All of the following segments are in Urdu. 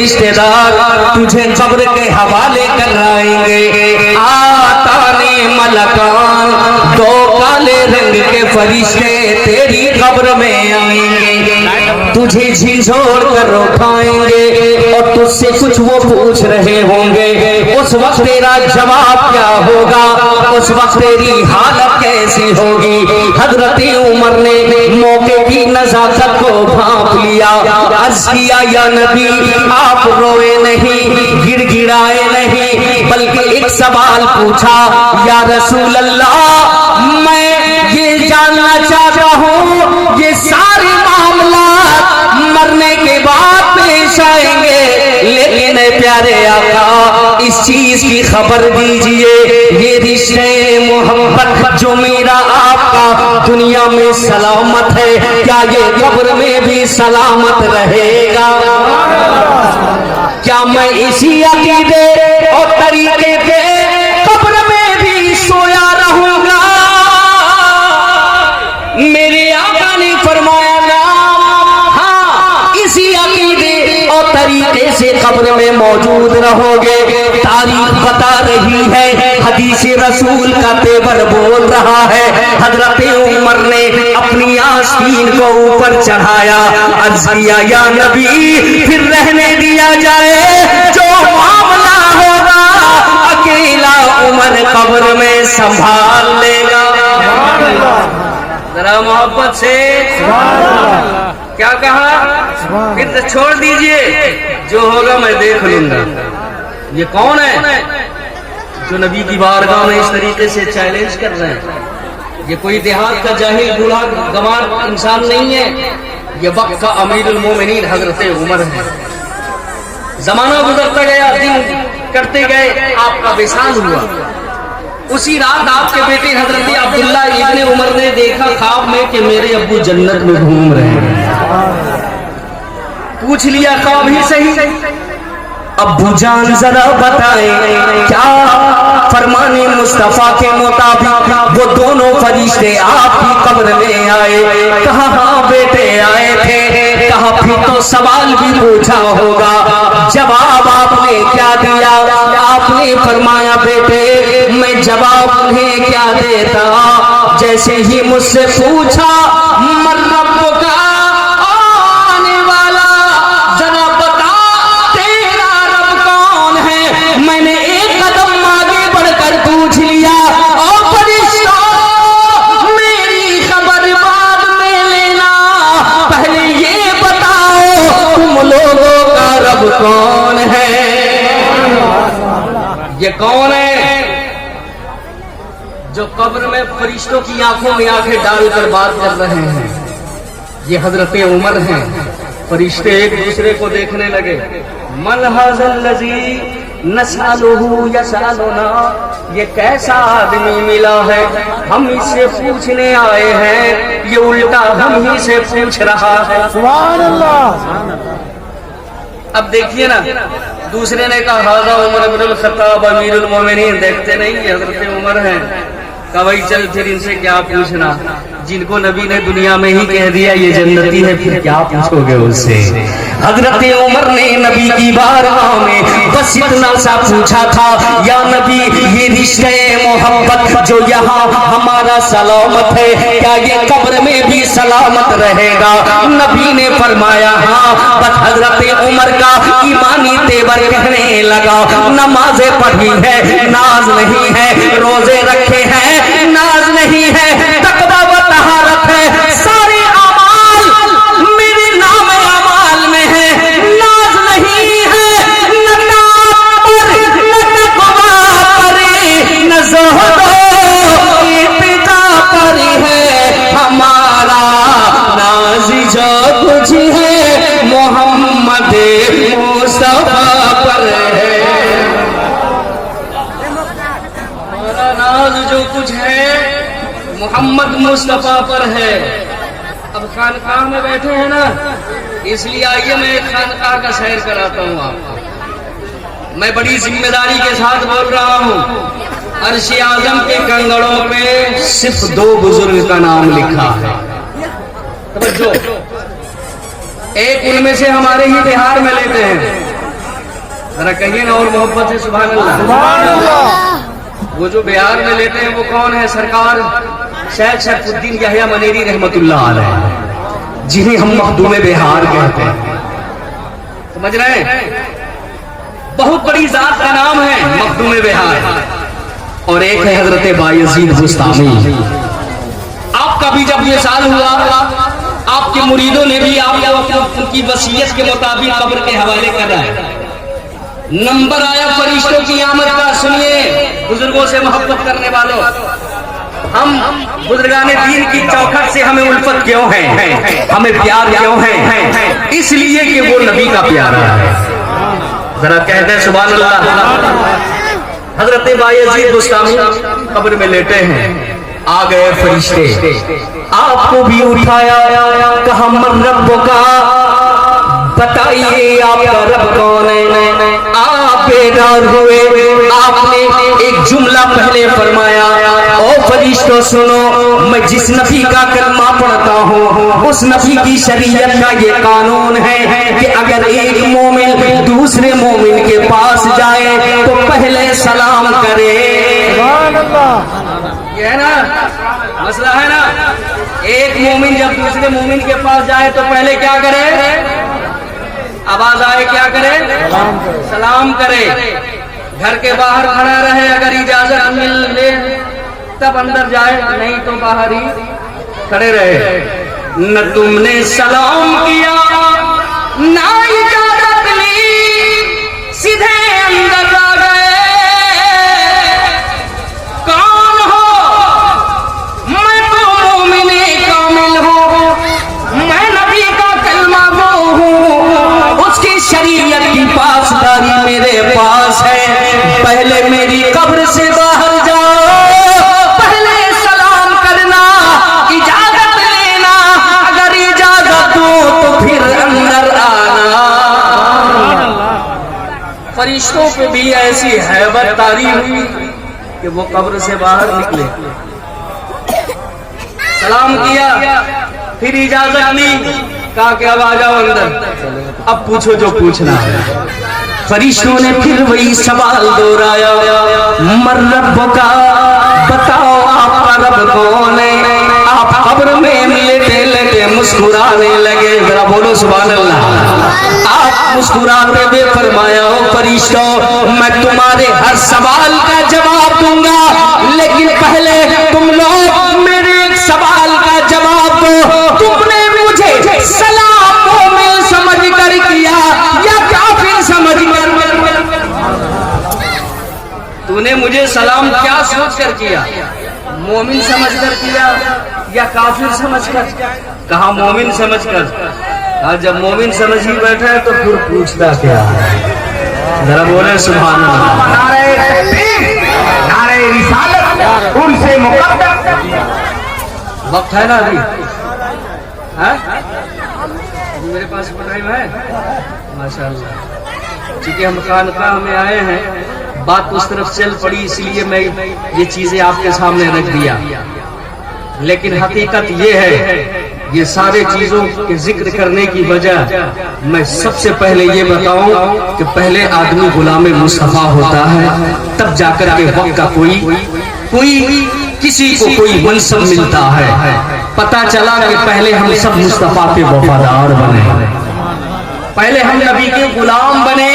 رشتے دار تجھے قبر کے حوالے کرائیں گے۔ آتانے ملکان دو کالے رنگ کے فرشتے تیری قبر میں آئیں گے، تجھے جھنجھوڑ کر اٹھائیں گے اور تجھ سے کچھ وہ پوچھ رہے ہوں گے۔ اس وقت تیرا جواب کیا ہوگا؟ اس وقت تیری حالت کیسی ہوگی؟ حضرت عمر نے موقع کی نزاکت کو بھانپ لیا، عرض کیا یا نبی آپ روئے نہیں، گڑ گڑائے نہیں، بلکہ ایک سوال پوچھا، یا رسول اللہ میں یہ جاننا چاہتا ہوں یہ سارے معاملات مرنے کے بعد پیش آئیں گے، لیکن اے پیارے آقا اس چیز کی خبر دیجئے یہ رشتے محبت جو میرا آپ کا دنیا میں سلامت ہے کیا یہ قبر میں بھی سلامت رہے گا؟ کیا میں اسی عقیدے اور طریقے پہ قبر میں بھی سویا رہوں گا؟ میرے آقا نے فرمایا نعم، ہاں اسی عقیدے اور طریقے سے قبر میں موجود رہو گے۔ تاریخ بتا رہی ہے، حدیث رسول کا تیور بول رہا ہے، حضرت عمر نے اپنی آستین کو اوپر چڑھایا، عرض کیا یا نبی پھر رہنے دیا جائے، جو معاملہ ہوگا اکیلا عمر قبر میں سنبھال لے گا۔ ذرا محبت سے کیا کہا؟ پھر تو چھوڑ دیجئے، جو ہوگا میں دیکھ لوں گا۔ یہ کون ہے جو نبی کی بارگاہ میں اس طریقے سے چیلنج کر رہے ہیں؟ یہ کوئی دیہات کا جاہل بوڑھا گوار انسان نہیں ہے، یہ وقت کا امیر المومنین حضرت عمر ہے۔ زمانہ گزرتا گیا، دن کرتے گئے، آپ کا وصال ہوا۔ اسی رات آپ کے بیٹے حضرت عبداللہ ابن عمر نے دیکھا خواب میں کہ میرے ابو جنت میں گھوم رہے ہیں۔ پوچھ لیا خواب ہی صحیح، ابو جان ذرا بتائیں کیا فرمان مصطفیٰ کے مطابق وہ دونوں فرشتے آپ کی قبر میں آئے؟ کہا ہاں بیٹے آئے تھے۔ کہا پھر تو سوال بھی پوچھا ہوگا، جواب آپ نے کیا دیا؟ آپ نے فرمایا بیٹے میں جواب انہیں کیا دیتا، جیسے ہی مجھ سے پوچھا من رب کا آنے والا، ذرا بتا تیرا رب کون ہے؟ میں نے ایک قدم آگے بڑھ کر پوچھ لیا، اور فرشتوں میری خبر بعد میں لینا، پہلے یہ بتاؤ تم لوگوں کا رب کون ہے؟ یہ کون ہے جو قبر میں فرشتوں کی آنکھوں میں آنکھیں ڈال کر بات کر رہے ہیں؟ یہ حضرت عمر ہیں۔ فرشتے ایک دوسرے کو دیکھنے لگے، من ھذا الذی نسألہ یسألنا، یہ کیسا آدمی ملا ہے ہم اس سے پوچھنے آئے ہیں، یہ الٹا ہم ہی سے پوچھ رہا ہے۔ سبحان اللہ۔ اب دیکھیے نا، دوسرے نے کہا ھذا عمر بن الخطاب امیر المومنین، دیکھتے نہیں یہ حضرت عمر ہیں۔ کہا بھائی چل پھر ان سے کیا پوچھنا، جن کو نبی نے دنیا میں ہی کہہ دیا یہ جنتی ہے، پھر کیا پوچھو گے ان سے؟ حضرت عمر نے نبی کی بارگاہ میں بس اتنا سا پوچھا تھا، یا نبی یہ رشتے محبت جو یہاں ہمارا سلامت ہے کیا یہ قبر میں بھی سلامت رہے گا؟ نبی نے فرمایا ہاں۔ بس حضرت عمر کا ایمانی تیور کہنے لگا، نمازیں پڑھی ہے ناز نہیں ہے، روزے رکھے ہیں ناز نہیں ہے، تقویٰ و طہارت ہے، سارے اعمال میرے نام اعمال میں ہے، ناز نہیں ہے، نہ نام پر نہ تقویٰ پر نہ زہد و اتقاء پر ہے، ہمارا ناز جو کچھ ہے محمد مصطفیٰ پر ہے، ہمارا ناز جو کچھ ہے محمد مصطفیٰ پر ہے۔ اب خانقاہ میں بیٹھے ہیں نا، اس لیے آئیے میں ایک خانقاہ کا سیر کراتا ہوں آپ کو۔ میں بڑی ذمہ داری کے ساتھ بول رہا ہوں، عرش اعظم کے کنگڑوں پہ صرف دو بزرگ کا نام لکھا ہے، توجہ، ایک ان میں سے ہمارے ہی بہار میں لیتے ہیں، ذرا کہیے نا اور محبت سے سبحان اللہ. سبحان اللہ. وہ جو بہار میں لیتے ہیں وہ کون ہے؟ سرکار شیخ شریف الدین یحییٰ منیری رحمت اللہ علیہ، جنہیں ہم مخدوم بہار کہتے ہیں. سمجھ رہے ہیں؟ بہت بڑی ذات کا نام ہے مخدوم بہار. اور ایک ہے حضرت بایزید بستامی. آپ کا بھی جب یہ سال ہوا آپ کے مریدوں نے بھی آپ کو ان کی وصیت کے مطابق قبر کے حوالے کرا ہے. نمبر آیا فرشتوں کی آمد کا. سنیے بزرگوں سے محبت کرنے والوں، ہم بزرگان دین کی چوکھٹ سے ہمیں الفت کیوں ہے، ہمیں پیار کیوں ہے؟ اس لیے کہ وہ نبی کا پیارا ہے. ذرا کہتے ہیں سبحان اللہ. حضرت بایزید بستامی قبر میں لیٹے ہیں. آ گئے فرشتے، آپ کو بھی اٹھایا، کہا من رب کا، بتائیے آپ کا رب کون ہے؟ آپ بیدار ہوئے. آپ نے ایک جملہ پہلے فرمایا، او فرشتوں سنو، میں جس نبی کا کلمہ پڑھتا ہوں اس نبی کی شریعت کا یہ قانون ہے کہ اگر ایک مومن دوسرے مومن کے پاس جائے تو پہلے سلام کرے. سبحان اللہ. یہ ہے نا مسئلہ ہے نا. ایک مومن جب دوسرے مومن کے پاس جائے تو پہلے کیا کرے؟ آواز آئے کیا کرے؟ سلام کرے. گھر کے باہر کھڑا رہے، اگر اجازت مل لے تب اندر جائے، نہیں تو باہر ہی کھڑے رہے. نہ تم نے سلام کیا نہ اجازت لی، سیدھے اندر آ گئے. کون ہو؟ میں تو مومن کامل ہوں، میں نبی کا کلمہ گو ہوں، اس کی شریعت کی پاسداری میرے پاس ہے. پہلے میری قبر سے باہر جاؤ، پہلے سلام کرنا، اجازت لینا، اگر اجازت دو تو پھر اندر آنا. فرشتوں پہ بھی ایسی ہیبت طاری ہوئی کہ وہ قبر سے باہر نکلے. سلام کیا، پھر اجازت لی، کہا کہ اب آ جاؤ اندر، اب پوچھو جو پوچھنا ہے. فرشتوں نے پھر وہی سوال دہرایا، من رب کا، بتاؤ آپ کا رب کون ہے؟ آپ قبر میں لیٹے لیٹے مسکرانے لگے. ذرا بولو سبحان اللہ. آپ مسکراتے ہوئے فرمایا، فرشتوں میں تمہارے ہر سوال کا جواب دوں گا، لیکن پہلے تم لوگ میرے ایک سوال کا جواب دو. تم نے مجھے سلام مومن سمجھ کر کیا یا کافر سمجھ کر؟ تو نے مجھے سلام کیا سوچ کر کیا؟ مومن سمجھ کر کیا یا کافر سمجھ کر؟ کہا مومن سمجھ کر. جب مومن سمجھ ہی بیٹھا ہے تو پھر پوچھتا کیا ہے؟ ذرا بولے سبحان اللہ. نعرہ تکبیر، نعرہ رسالت ان سے مقدم. وقت ہے نا ابھی؟ میرے پاس ٹائم ہے ماشاء اللہ. چونکہ ہم خانقاہ میں آئے ہیں، بات اس طرف چل پڑی، اس لیے میں یہ چیزیں آپ کے سامنے رکھ دیا. لیکن حقیقت یہ ہے، یہ سارے چیزوں کے ذکر کرنے کی وجہ میں سب سے پہلے یہ بتاؤں کہ پہلے آدمی غلام مصطفیٰ ہوتا ہے، تب جا کر کے وقت کا کوئی کسی کو کوئی منصب ملتا ہے. پتہ چلا کہ پہلے ہم سب مصطفیٰ کے وفادار بنے، پہلے ہم نبی کے غلام بنے،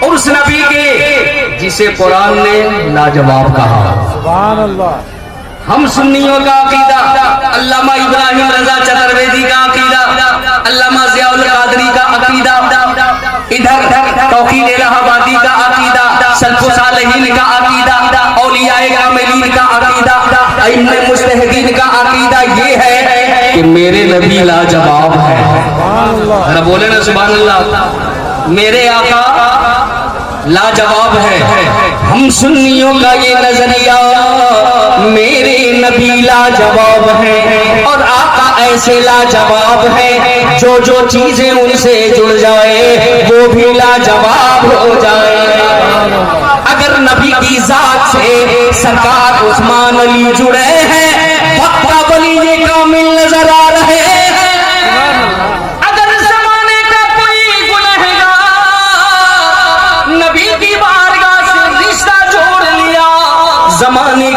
اور اس نبی کے جسے قرآن نے لاجواب کہا. سبحان اللہ. ہم سنیوں کا عقیدہ، علامہ ابراہیم رضا چترویدی کا عقیدہ، علامہ ضیاء القادری کا عقیدہ، ادھر توقیر الہ آبادی کا عقیدہ، سلف صالحین کا عقیدہ، اولیاء کاملین کا عقیدہ، ائمہ مجتہدین کا عقیدہ یہ ہے کہ میرے نبی لاجواب ہے. ذرا بولے نا سبحان اللہ. میرے آقا لاجواب ہے. ہم سنیوں کا یہ نظریہ، میرے نبی لاجواب ہے، اور آقا ایسے لاجواب ہے جو چیزیں ان سے جڑ جائے وہ بھی لاجواب ہو جائے. اگر نبی کی ذات سے سرکار عثمان علی جڑے ہیں، وقت ولی یہ کامل نظر آ رہے ہیں. اگر زمانے کا کوئی گنہگار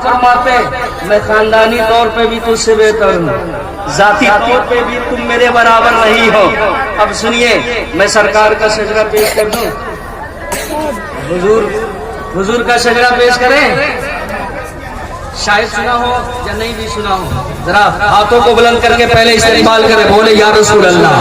آپ فرماتے ہیں میں خاندانی طور پہ بھی تجھ سے بہتر ہوں، ذاتی طور پہ بھی تم میرے برابر نہیں ہو۔ اب سنیے میں سرکار کا شجرہ پیش کر دوں، حضور کا شجرہ پیش کریں؟ شاید سنا ہو یا نہیں بھی سنا ہو، ذرا ہاتھوں کو بلند کر کے پہلے استقبال کرے، بولے یا رسول اللہ،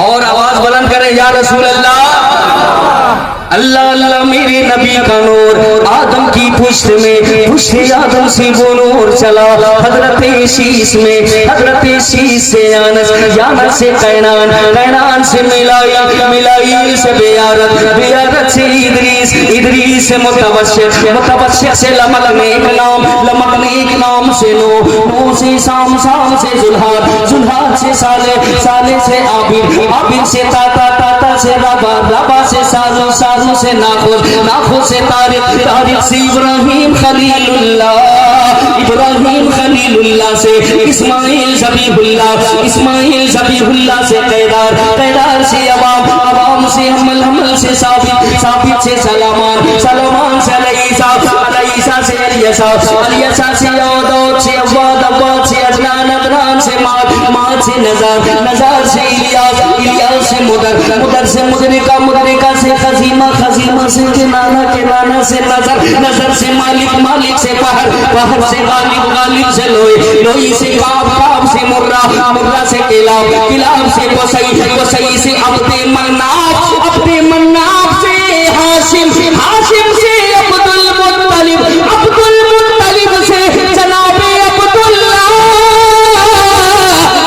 اور آواز بلند کرے یا رسول اللہ۔ اللہ اللہ میرے نبی کا نور آدم کی پشت میں، پشت آدم سے وہ نور چلا حضرت شیش میں، حضرت شیش سے یانس، یانس سے قینان، قینان سے ملائی سے بیارت، بیارت سے ادریس، ادریس سے متبشر، متبشر سے لمک نیک نام، لمک نیک نام سے نو، نو سے سام، سام سے زلحاد، زلحاد سے صالح، صالح سے عابد، عابد سے تاتا، تاتا سے ربا، ربا سے سازو، سازو سے ناخذ، ناخذ سے طارق، طارق سے ابراہیم خلیل اللہ، ابراہیم خلیل اللہ سے اسماعیل ذبیح اللہ، اسماعیل ذبیح اللہ سے قیدار، قیدار سے عوام، عوام سے حمل، حمل سے ثابت، ثابت سے سلامان، سلامان سے علیسا، علیسا سے علیسا، علیسا سے یودود سے عواد، عواد سے عدنان، عدنان سے مات، مات سے نزار، نزار سے الیاس، الیاس سے مدر، مدر سے مدرکہ، مدرکہ سے خزیمہ، خزیمہ سے کنانہ، کنانہ سے نظر، نظر سے مالک، مالک سے پہر، پہر سے غالب، غالب سے لوئی، لوئی سے کعب، کعب سے مرہ، مرہ سے کلاب، کلاب سے قصی، قصی سے عبد مناف، عبد مناف سے ہاشم، ہاشم سے عبد المطلب، عبد المطلب سے جناب عبداللہ،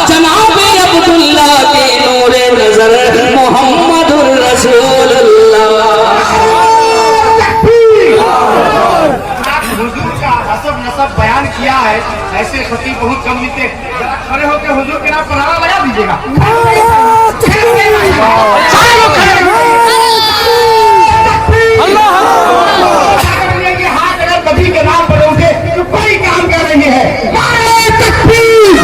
جناب عبداللہ کے نور نظر محمد الرسول اللہ۔ حضور کا حسب نسب بیان کیا ہے، ایسے خطیب بہت کم ملتے، کھڑے ہو کے حضور کے نام پر نعرہ لگا دیجیے گا۔ ہاتھ اگر کبھی کے نام پر اٹھے تو کوئی کام کر رہی ہے۔ نعرہ تکبیر،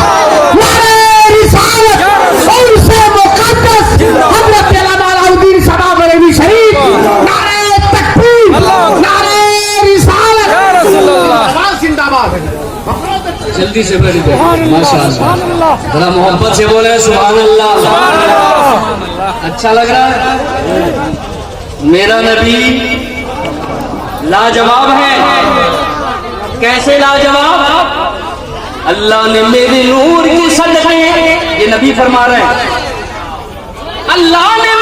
نعرہ رسالت، اور سے مقدس حضرت علامہ علاؤالدین صبا بریلوی شریف، نعرہ تکبیر، نعرہ رسالت، زندہ باد۔ جلدی سے بڑھ گئے ماشاءاللہ، ذرا محبت سے بولے سبحان اللہ۔ اچھا لگ رہا ہے؟ میرا نبی لاجواب ہے۔ کیسے لاجواب؟ اللہ نے میرے نور کے صدقے، یہ نبی فرما رہے ہیں، اللہ نے